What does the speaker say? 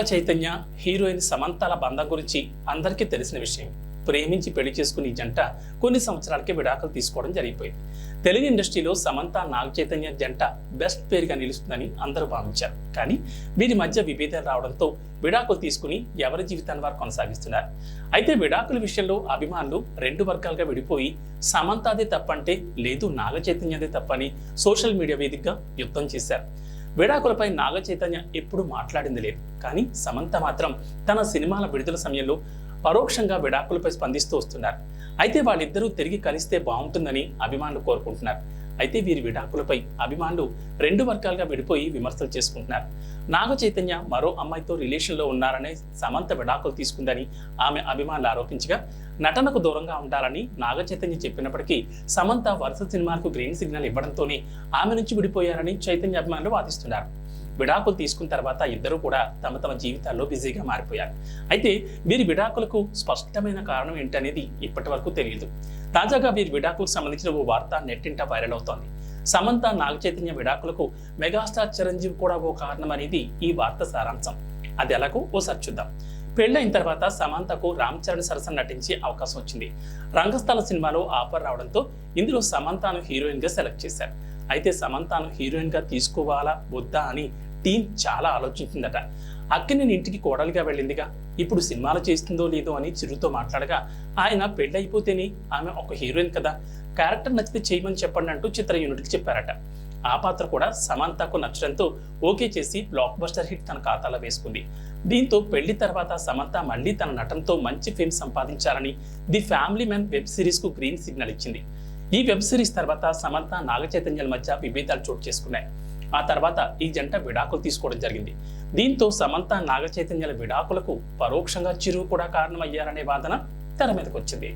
Naga Chaitanya heroine సమంతల బంధం గురించి అందరికీ తెలిసిన విషయం. ప్రేమించి పెళ్లి చేసుకుని ఈ జంట కొన్ని సంవత్సరాలకే విడాకులు తీసుకోవడం జరిగిపోయింది. తెలుగు ఇండస్ట్రీలో సమంత నాగ చైతన్య జంట బెస్ట్ పేరుగా నిలుస్తుందని అందరూ భావించారు. కానీ వీరి మధ్య విభేదాలు రావడంతో విడాకులు తీసుకుని ఎవరి జీవితాన్ని వారు కొనసాగిస్తున్నారు. అయితే విడాకుల విషయంలో అభిమానులు రెండు వర్గాలుగా విడిపోయి సమంతదే తప్పంటే లేదు నాగ చైతన్యదే తప్పని సోషల్ మీడియా వేదికగా యుద్ధం చేశారు. విడాకులపై నాగ చైతన్య ఎప్పుడు మాట్లాడింది లేదు. కానీ సమంత మాత్రం తన సినిమాల విడుదల సమయంలో పరోక్షంగా విడాకులపై స్పందిస్తూ వస్తున్నారు. అయితే వాళ్ళిద్దరూ తిరిగి కలిస్తే బాగుంటుందని అభిమానులు కోరుకుంటున్నారు. అయితే వీరి విడాకులపై అభిమానులు రెండు వర్గాలుగా విడిపోయి విమర్శలు చేసుకుంటున్నారు. నాగ చైతన్య మరో అమ్మాయితో రిలేషన్లో ఉన్నారనే సమంత విడాకులు తీసుకుందని ఆమె అభిమానులు ఆరోపించగా, నటనకు దూరంగా ఉండాలని నాగ చైతన్య చెప్పినప్పటికీ సమంత వరుస సినిమాలకు గ్రీన్ సిగ్నల్ ఇవ్వడంతోనే ఆమె నుంచి విడిపోయారని చైతన్య అభిమానులు వాదిస్తున్నారు. విడాకులు తీసుకున్న తర్వాత ఇద్దరు కూడా తమ తమ జీవితాల్లో బిజీగా మారిపోయారు. అయితే వీరి విడాకులకు స్పష్టమైన కారణం ఏంటనేది ఇప్పటి వరకు తెలియదు. తాజాగా వీరి విడాకులకు సంబంధించిన ఓ వార్త నెట్టింట వైరల్ అవుతోంది. సమంత నాగ చైతన్య విడాకులకు మెగాస్టార్ చిరంజీవి కూడా ఓ కారణం అనేది ఈ వార్త సారాంశం. అది ఎలాగో ఓసారి చూద్దాం. పెళ్లైన తర్వాత సమంతకు రామ్ చరణ్ సరసన నటించే అవకాశం వచ్చింది. రంగస్థల సినిమాలో ఆఫర్ రావడంతో ఇందులో సమంతను హీరోయిన్ గా సెలెక్ట్ చేశారు. అయితే సమంతను హీరోయిన్ గా తీసుకోవాలా వద్దా అని టీం చాలా ఆలోచించిందట. అక్కినేని ఇంటికి కోడలిగా వెళ్ళిందిగా, ఇప్పుడు సినిమాలు చేస్తుందో లేదో అని చిరుతో మాట్లాడగా, ఆయన పెళ్ళైపోతేనే ఆమె ఒక హీరోయిన్ కదా, క్యారెక్టర్ నచ్చితే చేయమని చెప్పండి అంటూ చిత్ర యూనిట్కి చెప్పారట. ఆ పాత్ర కూడా సమంతకు నచ్చడంతో ఓకే చేసి బ్లాక్ బస్టర్ హిట్ తన ఖాతాలో వేసుకుంది. దీంతో పెళ్లి తర్వాత సమంత మళ్లీ తన నటనతో మంచి ఫేమ్ సంపాదించాలని the family man web series కు గ్రీన్ సిగ్నల్ ఇచ్చింది. ఈ వెబ్ సిరీస్ తర్వాత సమంత నాగ చైతన్యాల మధ్య విభేదాలు చోటు చేసుకున్నాయి. ఆ తర్వాత ఈ జంట విడాకులు తీసుకోవడం జరిగింది. దీంతో సమంత నాగ చైతన్యాల విడాకులకు పరోక్షంగా చిరు కూడా కారణమయ్యారనే వాదన తెర మీదకు వచ్చింది.